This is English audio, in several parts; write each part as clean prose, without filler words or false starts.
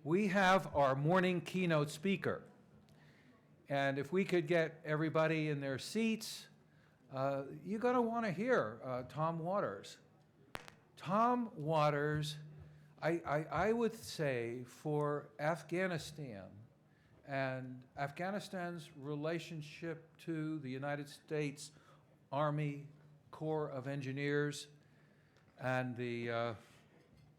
we have our morning keynote speaker. And if we could get everybody in their seats, you're going to want to hear Tom Waters. Tom Waters, I would say, for Afghanistan and Afghanistan's relationship to the United States Army Corps of Engineers and the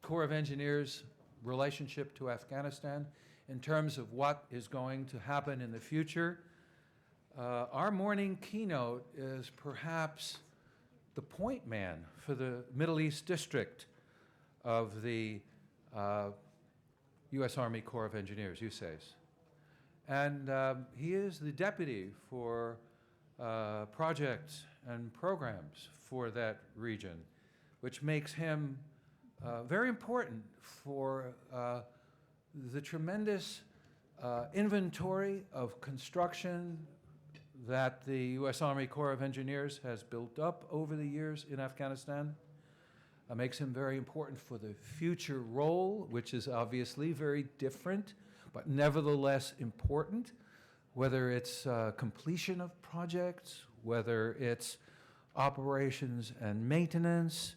Corps of Engineers' relationship to Afghanistan in terms of what is going to happen in the future. Our morning keynote is perhaps the point man for the Middle East District of the U.S. Army Corps of Engineers, USACE. And he is the deputy for projects and programs for that region, which makes him very important for the tremendous inventory of construction that the U.S. Army Corps of Engineers has built up over the years in Afghanistan. Makes him very important for the future role, which is obviously very different, but nevertheless important, whether it's completion of projects, whether it's operations and maintenance.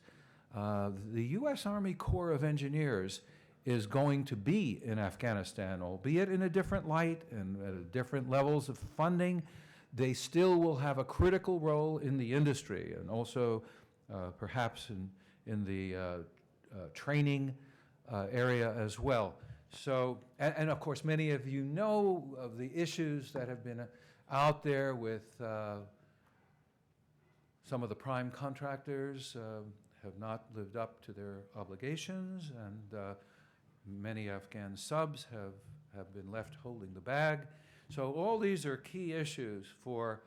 The U.S. Army Corps of Engineers is going to be in Afghanistan, albeit in a different light and at different levels of funding. They still will have a critical role in the industry and also perhaps in the training area as well. So, and of course, many of you know of the issues that have been out there with some of the prime contractors have not lived up to their obligations, and many Afghan subs have been left holding the bag. So all these are key issues for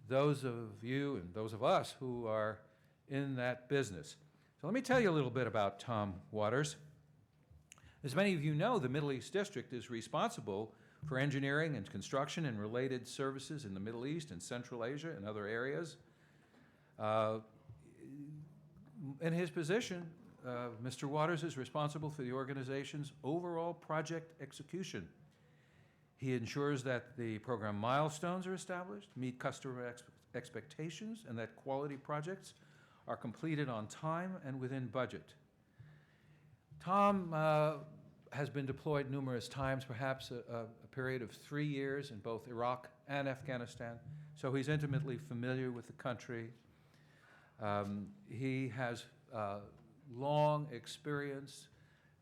those of you and those of us who are in that business. So let me tell you a little bit about Tom Waters. As many of you know, the Middle East District is responsible for engineering and construction and related services in the Middle East and Central Asia and other areas. In his position, Mr. Waters is responsible for the organization's overall project execution. He ensures that the program milestones are established, meet customer expectations, and that quality projects are completed on time and within budget. Tom has been deployed numerous times, perhaps a period of 3 years in both Iraq and Afghanistan, so he's intimately familiar with the country. He has long experience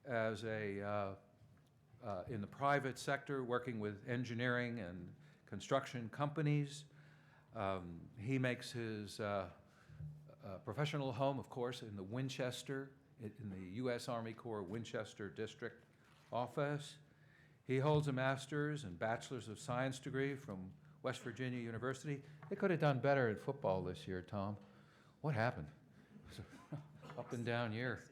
as in the private sector, working with engineering and construction companies. He makes his professional home, of course, in the Winchester, in the U.S. Army Corps Winchester District office. He holds a master's and bachelor's of science degree from West Virginia University. They could have done better at football this year, Tom. What happened? It was an up and down year.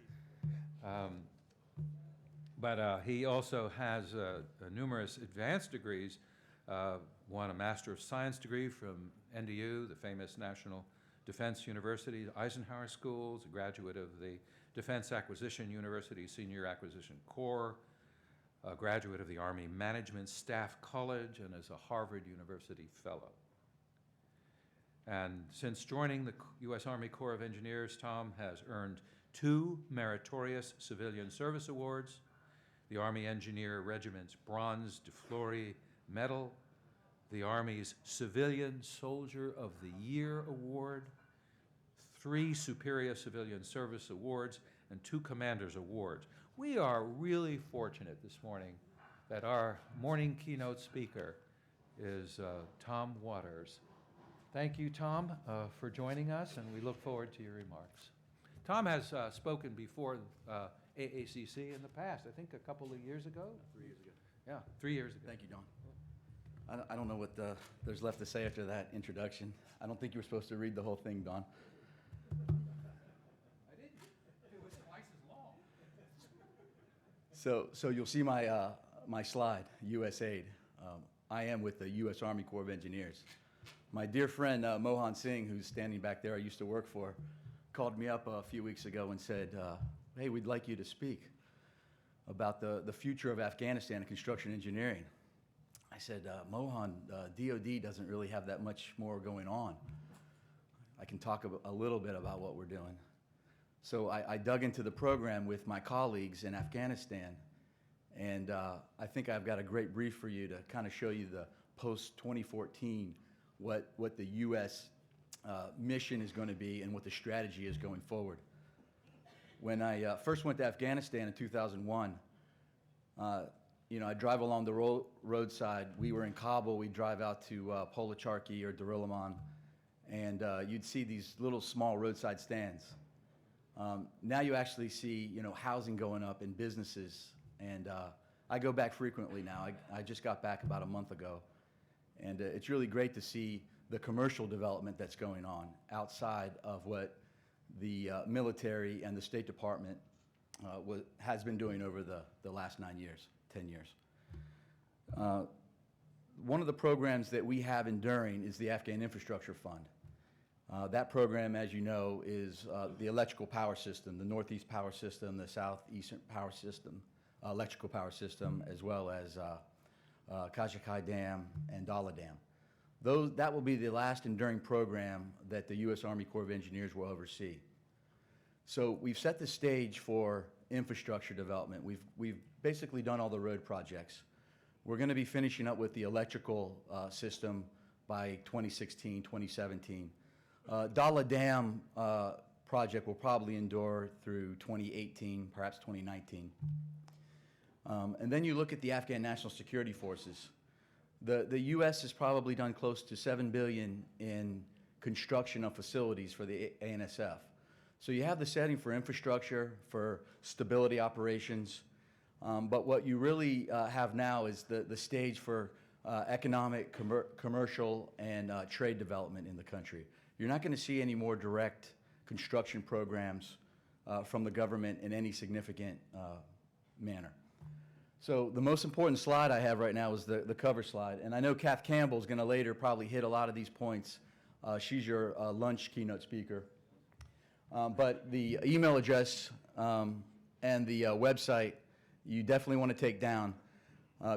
But he also has numerous advanced degrees. Won a Master of Science degree from NDU, the famous National Defense University, Eisenhower Schools, a graduate of the Defense Acquisition University Senior Acquisition Corps, a graduate of the Army Management Staff College, and is a Harvard University Fellow. And since joining the U.S. Army Corps of Engineers, Tom has earned 2 Meritorious Civilian Service Awards, the Army Engineer Regiment's Bronze DeFlory Medal, the Army's Civilian Soldier of the Year Award, 3 Superior Civilian Service Awards, and 2 Commander's Awards. We are really fortunate this morning that our morning keynote speaker is Tom Waters. Thank you, Tom, for joining us, and we look forward to your remarks. Tom has spoken before AACC in the past, I think a couple of years ago? 3 years ago. Yeah, 3 years ago. Thank you, Don. I don't know what there's left to say after that introduction. I don't think you were supposed to read the whole thing, Don. I didn't. It was twice as long. So you'll see my slide, USAID. I am with the U.S. Army Corps of Engineers. My dear friend Mohan Singh, who's standing back there, I used to work for, called me up a few weeks ago and said, hey, we'd like you to speak. about the future of Afghanistan and construction engineering. I said, Mohan, DOD doesn't really have that much more going on. I can talk a little bit about what we're doing. So I dug into the program with my colleagues in Afghanistan, and I think I've got a great brief for you to kind of show you the post-2014, what the U.S. Mission is going to be and what the strategy is going forward. When I first went to Afghanistan in 2001, you know, I drive along the roadside. We were in Kabul. We'd drive out to Polacharki or Darulaman, and you'd see these little small roadside stands. Now you actually see, you know, housing going up and businesses, and I go back frequently now. I just got back about a month ago, and it's really great to see the commercial development that's going on outside of what the military and the State Department has been doing over the last 9 years, 10 years. One of the programs that we have enduring is the Afghan Infrastructure Fund. That program, as you know, is the electrical power system, the Northeast Power System, the Southeastern Power System, electrical power system, as well as Kajakai Dam and Dala Dam. That will be the last enduring program that the U.S. Army Corps of Engineers will oversee. So we've set the stage for infrastructure development. We've basically done all the road projects. We're going to be finishing up with the electrical system by 2016, 2017. Dala Dam project will probably endure through 2018, perhaps 2019. And then you look at the Afghan National Security Forces. The U.S. has probably done close to $7 billion in construction of facilities for the ANSF. So you have the setting for infrastructure, for stability operations, but what you really have now is the stage for economic, commercial, and trade development in the country. You're not going to see any more direct construction programs from the government in any significant manner. So the most important slide I have right now is the cover slide, and I know Kath Campbell is going to later probably hit a lot of these points. She's your lunch keynote speaker. But the email address and the website you definitely want to take down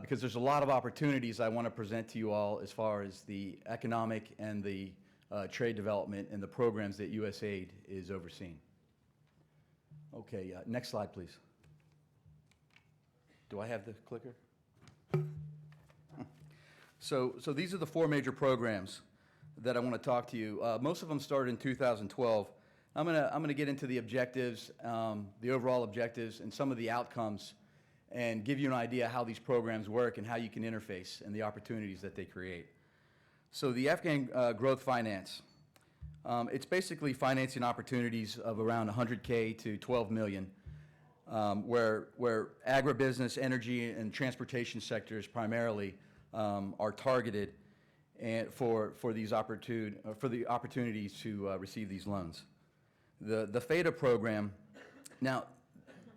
because there's a lot of opportunities I want to present to you all as far as the economic and the trade development and the programs that USAID is overseeing. Okay, next slide, please. Do I have the clicker? So these are the 4 major programs that I want to talk to you. Most of them started in 2012. I'm gonna get into the objectives, the overall objectives, and some of the outcomes, and give you an idea how these programs work and how you can interface and the opportunities that they create. So the Afghan Growth Finance, it's basically financing opportunities of around 100K to 12 million, where agribusiness, energy, and transportation sectors primarily are targeted and for the opportunities to receive these loans. The FADA program, now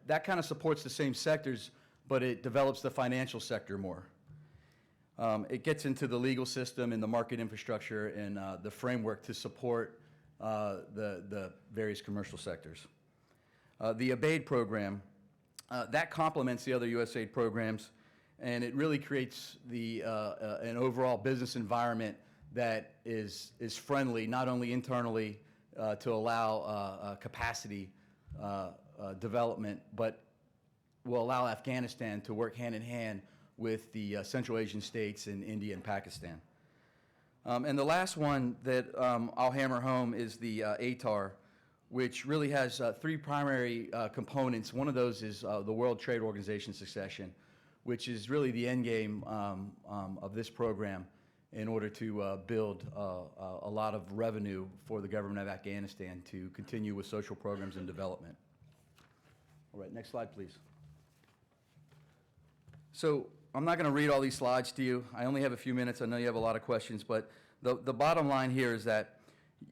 that kind of supports the same sectors, but it develops the financial sector more. It gets into the legal system and the market infrastructure and the framework to support the various commercial sectors. The ABAID program, that complements the other USAID programs, and it really creates an overall business environment that is friendly, not only internally to allow capacity development, but will allow Afghanistan to work hand in hand with the Central Asian states and India and Pakistan. And the last one that I'll hammer home is the ATAR, which really has 3 primary components. One of those is the World Trade Organization succession, which is really the end game of this program in order to build a lot of revenue for the government of Afghanistan to continue with social programs and development. All right, next slide, please. So I'm not going to read all these slides to you. I only have a few minutes. I know you have a lot of questions, but the bottom line here is that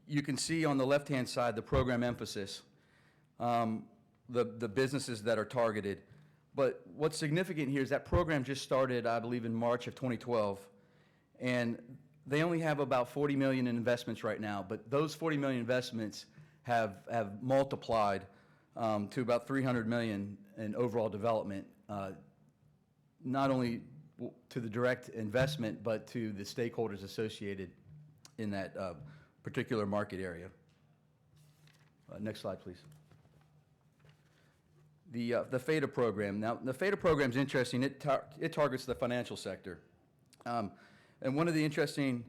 you can see on the left-hand side the program emphasis, the businesses that are targeted. But what's significant here is that program just started, I believe, in March of 2012, and they only have about 40 million in investments right now, but those 40 million investments have multiplied to about $300 million in overall development, not only to the direct investment, but to the stakeholders associated in that particular market area. Next slide, please. The FATA program. Now, the FATA program is interesting. It targets the financial sector. And one of the interesting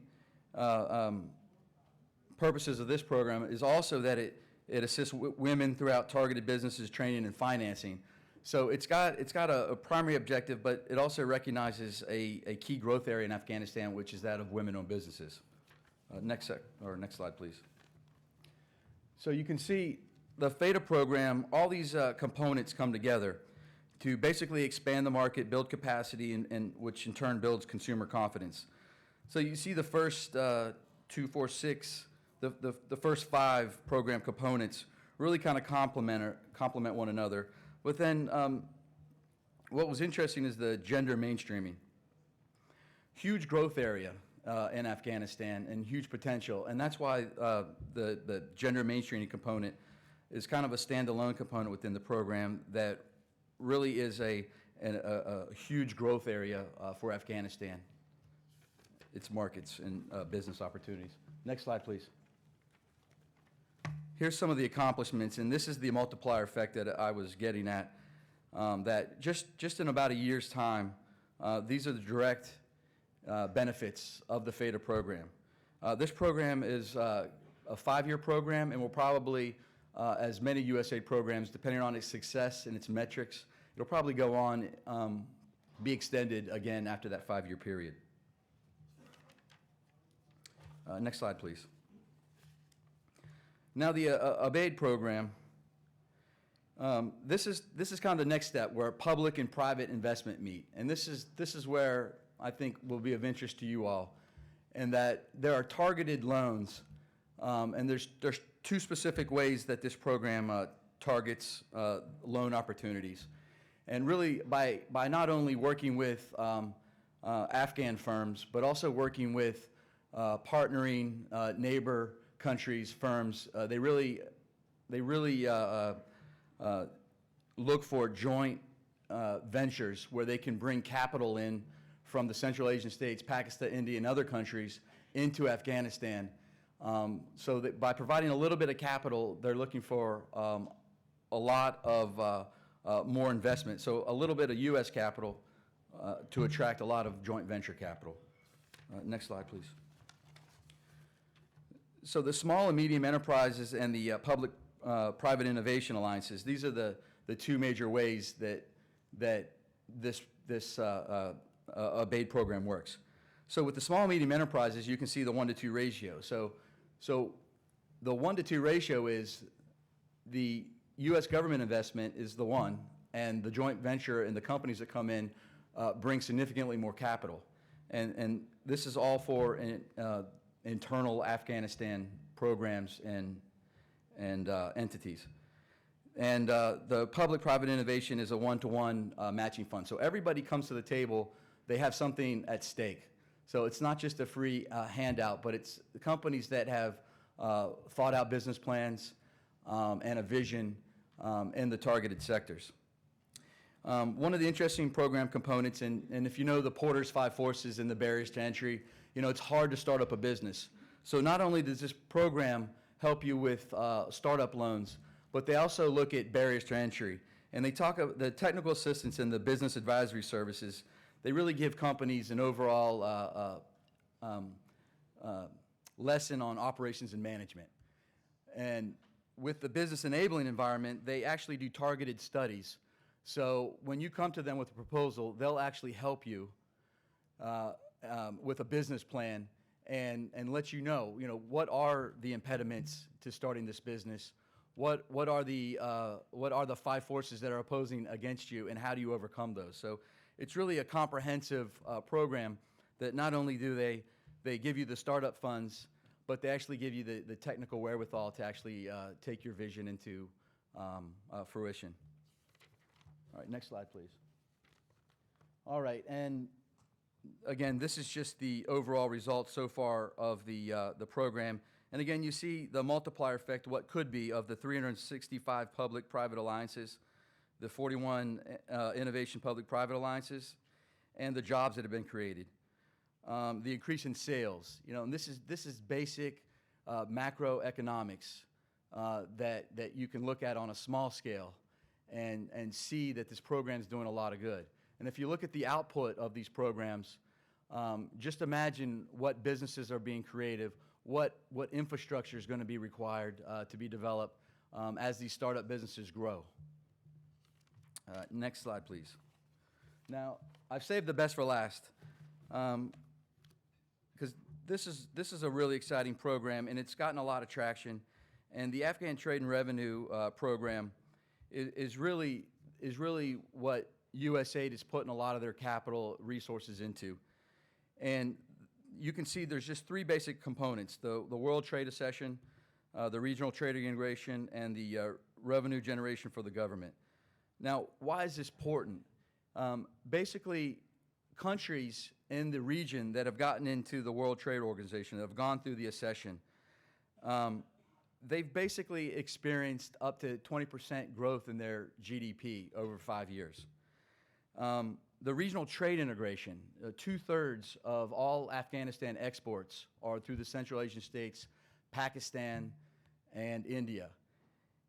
purposes of this program is also that it assists women throughout targeted businesses, training, and financing. So it's got a primary objective, but it also recognizes a key growth area in Afghanistan, which is that of women-owned businesses. Next slide, please. So you can see the FATA program, all these components come together to basically expand the market, build capacity, and which in turn builds consumer confidence. So you see the first 2, 4, 6, the first 5 program components really kind of complement one another. But then what was interesting is the gender mainstreaming. Huge growth area in Afghanistan and huge potential, and that's why the gender mainstreaming component is kind of a standalone component within the program that really is a huge growth area for Afghanistan, its markets and business opportunities. Next slide, please. Here's some of the accomplishments, and this is the multiplier effect that I was getting at, that just in about a year's time, these are the direct benefits of the FATA program. This program is a 5-year program and will probably, as many USAID programs, depending on its success and its metrics, it'll probably go on, be extended again after that 5-year period. Next slide, please. Now the ABAID program, this is kind of the next step where public and private investment meet, and this is where I think will be of interest to you all, and that there are targeted loans, and there's 2 specific ways that this program targets loan opportunities, and really by not only working with Afghan firms, but also working with partnering neighbor countries, firms. They really look for joint ventures where they can bring capital in from the Central Asian states, Pakistan, India, and other countries into Afghanistan. So that by providing a little bit of capital, they're looking for a lot of more investment. So a little bit of U.S. capital to attract a lot of joint venture capital. Next slide, please. So the small and medium enterprises and the public-private innovation alliances, these are the 2 major ways that this ABAID program works. So with the small and medium enterprises, you can see the 1-to-2 ratio. So the 1-to-2 ratio is the U.S. government investment is the 1, and the joint venture and the companies that come in bring significantly more capital. And this is all for internal Afghanistan programs and entities. And the public-private innovation is a 1-to-1 matching fund. So everybody comes to the table, they have something at stake. So it's not just a free handout, but it's the companies that have thought out business plans and a vision in the targeted sectors. One of the interesting program components, and if you know the Porter's 5 forces and the barriers to entry, you know, it's hard to start up a business. So not only does this program help you with startup loans, but they also look at barriers to entry. And they talk about the technical assistance and the business advisory services. They really give companies an overall lesson on operations and management. And with the business enabling environment, they actually do targeted studies. So when you come to them with a proposal, they'll actually help you with a business plan and let you know, what are the impediments to starting this business? What are the 5 forces that are opposing against you, and how do you overcome those? So it's really a comprehensive program that not only do they give you the startup funds, but they actually give you the technical wherewithal to actually take your vision into fruition. All right, next slide, please. All right, and again, this is just the overall results so far of the program. And again, you see the multiplier effect, what could be, of the 365 public-private alliances, the 41 innovation public-private alliances, and the jobs that have been created. The increase in sales, and this is basic macroeconomics that you can look at on a small scale and see that this program is doing a lot of good. And if you look at the output of these programs, just imagine what businesses are being created, what infrastructure is going to be required to be developed as these startup businesses grow. Next slide, please. Now, I've saved the best for last because this is a really exciting program, and it's gotten a lot of traction. And the Afghan Trade and Revenue Program is really what USAID is putting a lot of their capital resources into. And you can see there's just three basic components: the World Trade Accession, the Regional Trade Integration, and the revenue generation for the government. Now, why is this important? Basically, countries in the region that have gotten into the World Trade Organization, that have gone through the accession, they've basically experienced up to 20% growth in their GDP over 5 years. The regional trade integration, 2/3 of all Afghanistan exports are through the Central Asian states, Pakistan, and India.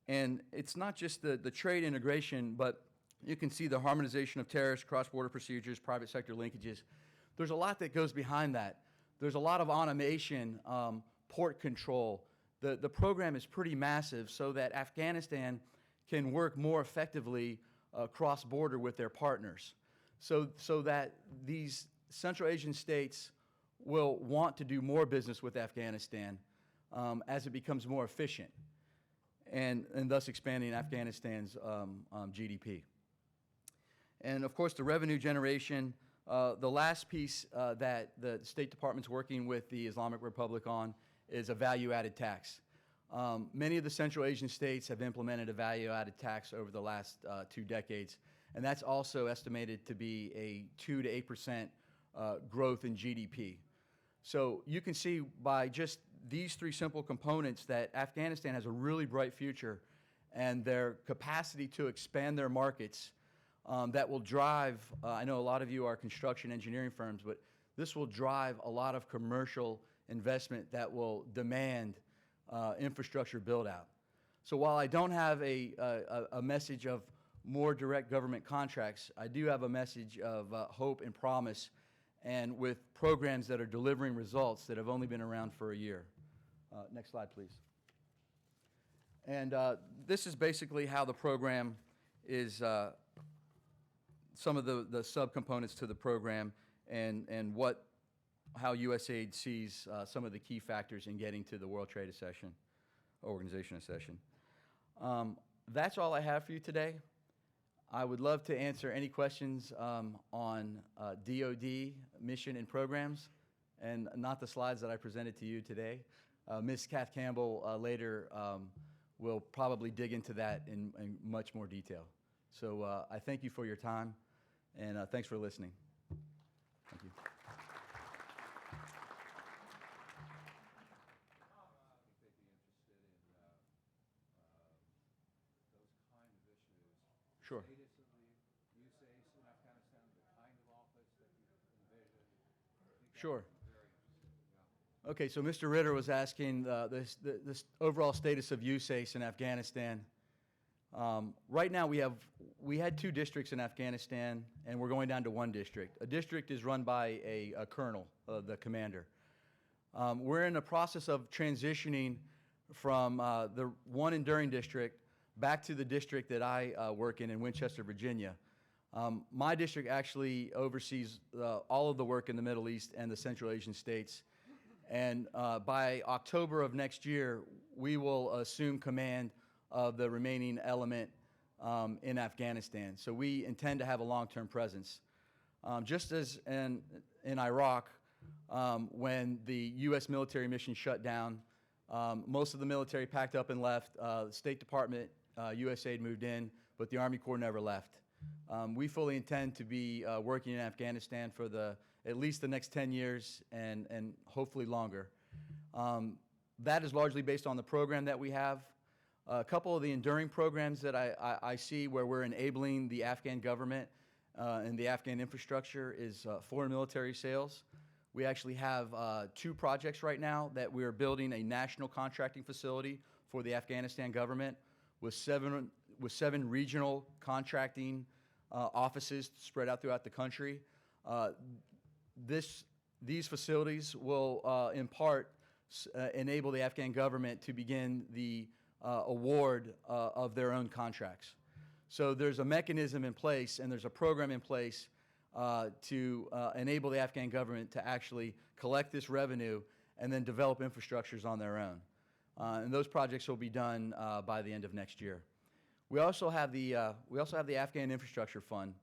And it's not just the trade integration, but you can see the harmonization of tariffs, cross-border procedures, private sector linkages. There's a lot that goes behind that. There's a lot of automation, port control. The program is pretty massive so that Afghanistan can work more effectively cross-border with their partners, so that these Central Asian states will want to do more business with Afghanistan as it becomes more efficient, and thus expanding Afghanistan's GDP. And of course, the revenue generation, the last piece that the State Department's working with the Islamic Republic on is a value-added tax. Many of the Central Asian states have implemented a value-added tax over the last 2 decades, and that's also estimated to be a 2 to 8% growth in GDP. So you can see by just these three simple components that Afghanistan has a really bright future, and their capacity to expand their markets that will drive, I know a lot of you are construction engineering firms, but this will drive a lot of commercial investment that will demand infrastructure build-out. So while I don't have a message of more direct government contracts, I do have a message of hope and promise, and with programs that are delivering results that have only been around for a year. Next slide, please. And this is basically how the program is, some of the subcomponents to the program, and how USAID sees some of the key factors in getting to the World Trade Organization accession. That's all I have for you today. I would love to answer any questions on DoD mission and programs, and not the slides that I presented to you today. Ms. Kath Campbell later will probably dig into that in much more detail. So I thank you for your time, and thanks for listening. Thank you. Sure. Status of the USAID in Afghanistan, the kind of office that you envision. Sure. Very interesting. Yeah. Okay, so Mr. Ritter was asking this overall status of USAID in Afghanistan. Right now we had 2 districts in Afghanistan, and we're going down to 1 district. A district is run by a colonel, the commander. We're in the process of transitioning from the one Enduring district back to the district that I work in Winchester, Virginia. My district actually oversees all of the work in the Middle East and the Central Asian states. And by October of next year, we will assume command of the remaining element in Afghanistan. So we intend to have a long-term presence. Just as in Iraq, when the U.S. military mission shut down, most of the military packed up and left. The State Department, USAID moved in, but the Army Corps never left. We fully intend to be working in Afghanistan for at least the next 10 years and hopefully longer. That is largely based on the program that we have. A couple of the enduring programs that I see where we're enabling the Afghan government and the Afghan infrastructure is foreign military sales. We actually have 2 projects right now that we're building a national contracting facility for the Afghanistan government with seven regional contracting offices spread out throughout the country. These facilities will, in part, enable the Afghan government to begin the award of their own contracts. So there's a mechanism in place and there's a program in place to enable the Afghan government to actually collect this revenue and then develop infrastructures on their own. And those projects will be done by the end of next year. We also have the Afghan Infrastructure Fund,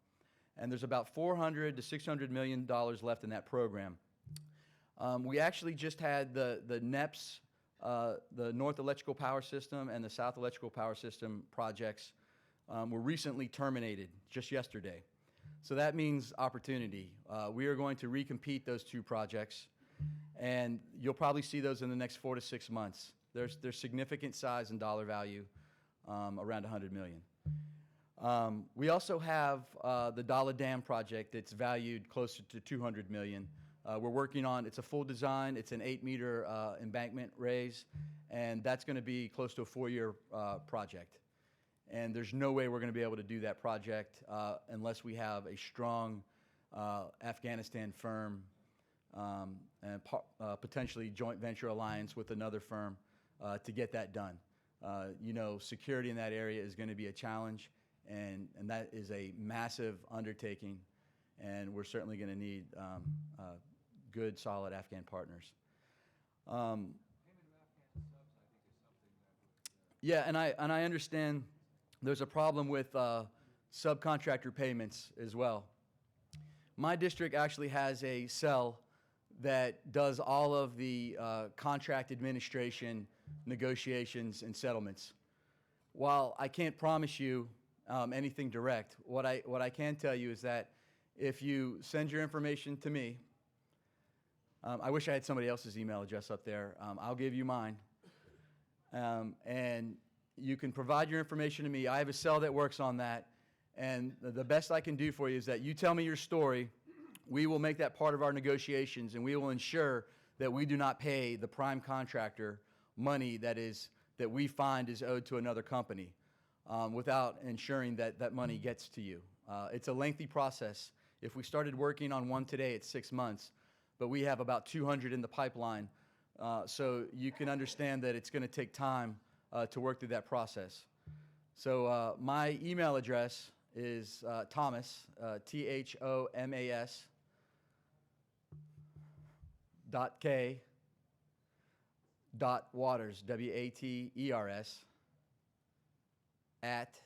and there's about $400 to $600 million left in that program. We actually just had the NEPS, the North Electrical Power System and the South Electrical Power System projects were recently terminated just yesterday. So that means opportunity. We are going to recompete those 2 projects, and you'll probably see those in the next 4 to 6 months. There's significant size and dollar value, around $100 million. We also have the Dala Dam project that's valued closer to $200 million. We're working on, it's a full design, it's an 8-meter embankment raise, and that's going to be close to a 4-year project. And there's no way we're going to be able to do that project unless we have a strong Afghanistan firm and potentially joint venture alliance with another firm to get that done. You know, security in that area is going to be a challenge, and that is a massive undertaking, and we're certainly going to need good, solid Afghan partners. Yeah, and I understand there's a problem with subcontractor payments as well. My district actually has a cell that does all of the contract administration, negotiations, and settlements. While I can't promise you anything direct, what I can tell you is that if you send your information to me, I wish I had somebody else's email address up there. I'll give you mine. And you can provide your information to me. I have a cell that works on that. And the best I can do for you is that you tell me your story. We will make that part of our negotiations, and we will ensure that we do not pay the prime contractor money that we find is owed to another company without ensuring that that money gets to you. It's a lengthy process. If we started working on one today, it's 6 months, but we have about 200 in the pipeline. So you can understand that it's going to take time to work through that process. So my email address is Thomas, Thomas, .k, .waters, WATERS, at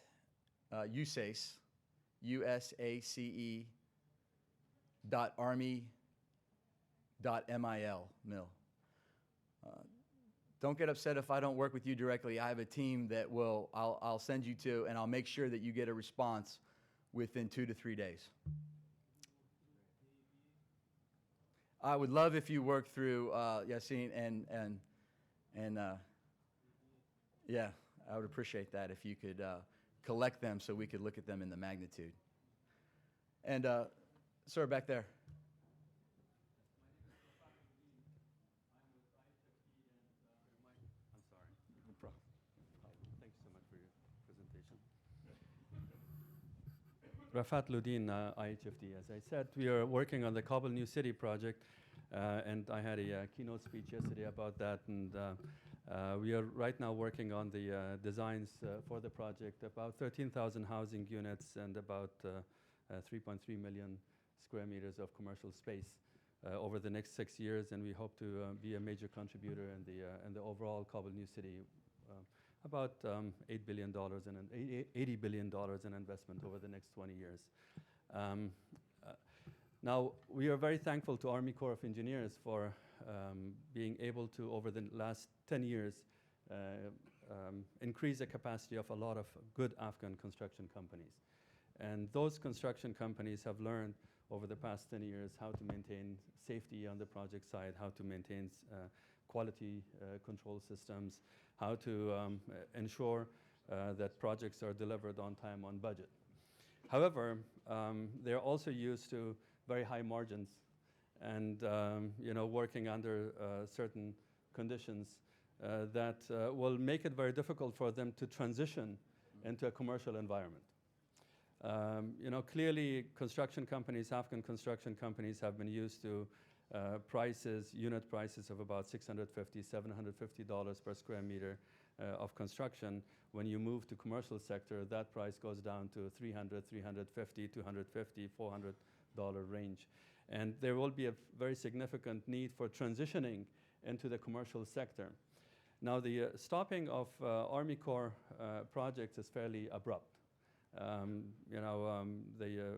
USACE, USACE, .army, .mil. Don't get upset if I don't work with you directly. I have a team that I'll send you to, and I'll make sure that you get a response within 2 to 3 days. I would love if you worked through Yassine and yeah, I would appreciate that if you could collect them so we could look at them in the magnitude. And sir, back there. I'm sorry. No problem. Thank you so much for your presentation. Rafat Ludin, IHFD. As I said, we are working on the Kabul New City project, and I had a keynote speech yesterday about that. And we are right now working on the designs for the project, about 13,000 housing units and about 3.3 million square meters of commercial space over the next 6 years, and we hope to be a major contributor in the overall Kabul New City. About $8 billion and $80 billion in investment over the next 20 years. Now, we are very thankful to Army Corps of Engineers for being able to, over the last 10 years, increase the capacity of a lot of good Afghan construction companies. And those construction companies have learned over the past 10 years how to maintain safety on the project side, how to maintain quality control systems, how to ensure that projects are delivered on time, on budget. However, they're also used to very high margins and working under certain conditions that will make it very difficult for them to transition into a commercial environment. Clearly construction companies, Afghan construction companies have been used to unit prices of about $650, $750 per square meter of construction. When you move to commercial sector, that price goes down to $300, $350, $250, $400 range. And there will be a very significant need for transitioning into the commercial sector. Now, the stopping of Army Corps projects is fairly abrupt. The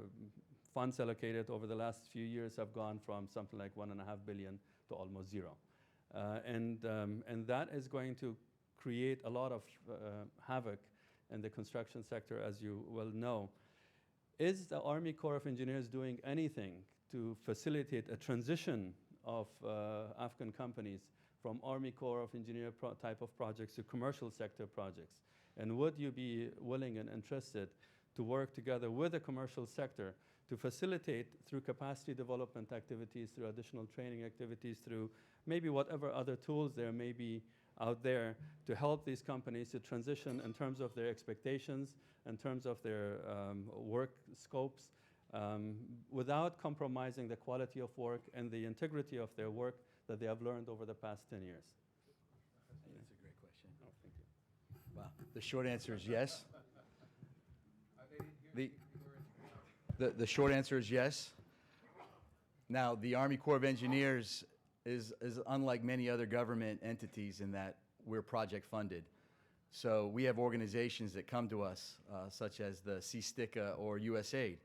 funds allocated over the last few years have gone from something like $1.5 billion to almost zero. And that is going to create a lot of havoc in the construction sector, as you well know. Is the Army Corps of Engineers doing anything to facilitate a transition of Afghan companies from Army Corps of Engineer type of projects to commercial sector projects? And would you be willing and interested to work together with the commercial sector to facilitate through capacity development activities, through additional training activities, through maybe whatever other tools there may be out there to help these companies to transition in terms of their expectations, in terms of their work scopes, without compromising the quality of work and the integrity of their work that they have learned over the past 10 years? That's a great question. Oh, thank you. Wow. The short answer is yes. The short answer is yes. Now, the Army Corps of Engineers is unlike many other government entities in that we're project funded. So we have organizations that come to us, such as the CSTICA or USAID,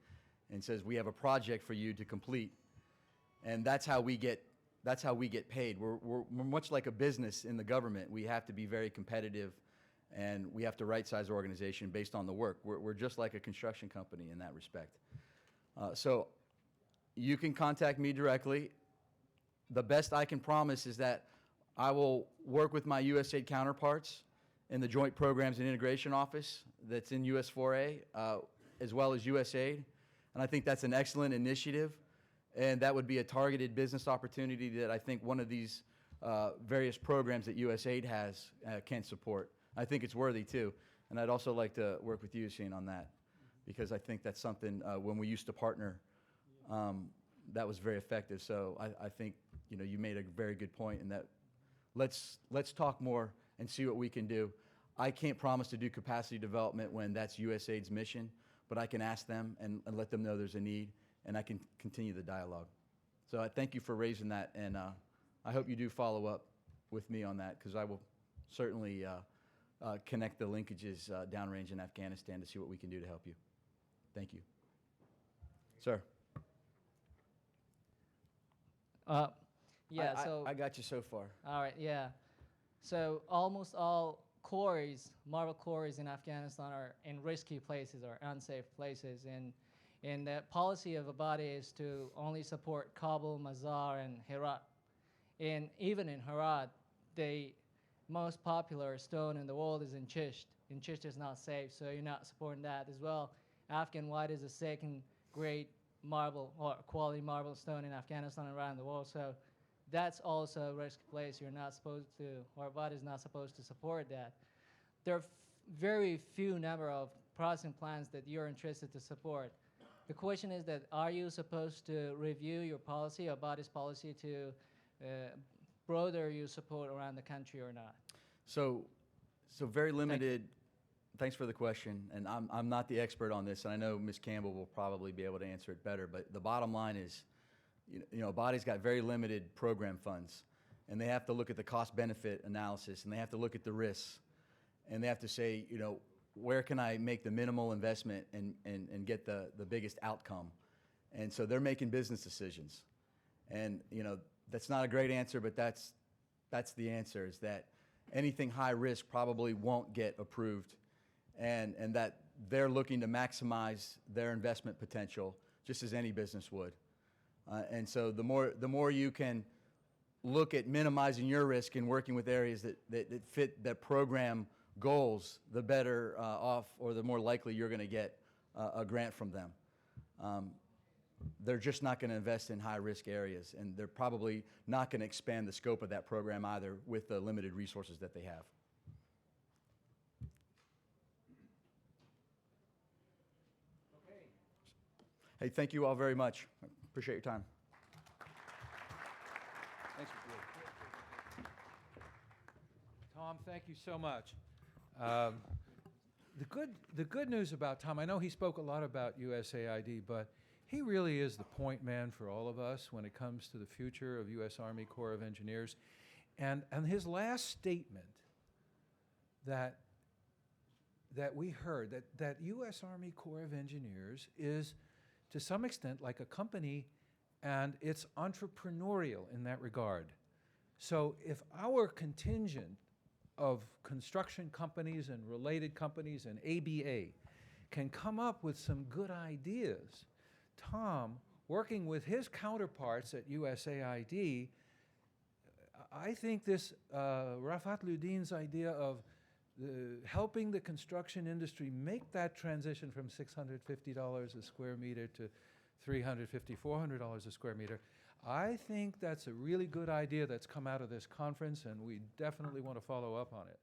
and says, we have a project for you to complete. And that's how we get paid. We're much like a business in the government. We have to be very competitive, and we have to right-size our organization based on the work. We're just like a construction company in that respect. So you can contact me directly. The best I can promise is that I will work with my USAID counterparts in the Joint Programs and Integration Office that's in US4A, as well as USAID. And I think that's an excellent initiative. And that would be a targeted business opportunity that I think one of these various programs that USAID has can support. I think it's worthy too. And I'd also like to work with you, Shane, on that, because I think that's something when we used to partner, that was very effective. So I think you made a very good point in that let's talk more and see what we can do. I can't promise to do capacity development when that's USAID's mission, but I can ask them and let them know there's a need, and I can continue the dialogue. So I thank you for raising that, and I hope you do follow up with me on that, because I will certainly connect the linkages downrange in Afghanistan to see what we can do to help you. Thank you. Sir. Yeah, so I got you so far. all right, yeah. So almost all quarries, marble quarries in Afghanistan are in risky places or unsafe places, and the policy of Abadi is to only support Kabul, Mazar, and Herat. And even in Herat, the most popular stone in the world is in Chisht. And Chisht is not safe, so you're not supporting that as well. Afghan white is the second great marble or quality marble stone in Afghanistan and around the world. So that's also a risky place. You're not supposed to, or Abadi is not supposed to support that. There are very few number of processing plants that you're interested to support. The question is that, are you supposed to review your policy, Abadi's policy, to broader your support around the country or not? So very limited. Thanks for the question, and I'm not the expert on this, and I know Ms. Campbell will probably be able to answer it better, but the bottom line is, Abadi's got very limited program funds, and they have to look at the cost-benefit analysis, and they have to look at the risks, and they have to say, where can I make the minimal investment and get the biggest outcome? And so they're making business decisions. And, that's not a great answer, but that's the answer, is that anything high risk probably won't get approved, and that they're looking to maximize their investment potential just as any business would. And so the more you can look at minimizing your risk and working with areas that fit that program goals, the better off or the more likely you're going to get a grant from them. They're just not going to invest in high-risk areas, and they're probably not going to expand the scope of that program either with the limited resources that they have. Hey, thank you all very much. I appreciate your time. Thanks. Tom, thank you so much. The good news about Tom, I know he spoke a lot about USAID, but he really is the point man for all of us when it comes to the future of U.S. Army Corps of Engineers. And his last statement that we heard, that U.S. Army Corps of Engineers is to some extent like a company, and it's entrepreneurial in that regard. So if our contingent of construction companies and related companies and ABA can come up with some good ideas, Tom, working with his counterparts at USAID, I think this Rafat Ludin's idea of helping the construction industry make that transition from $650 a square meter to $350, $400 a square meter, I think that's a really good idea that's come out of this conference, and we definitely want to follow up on it.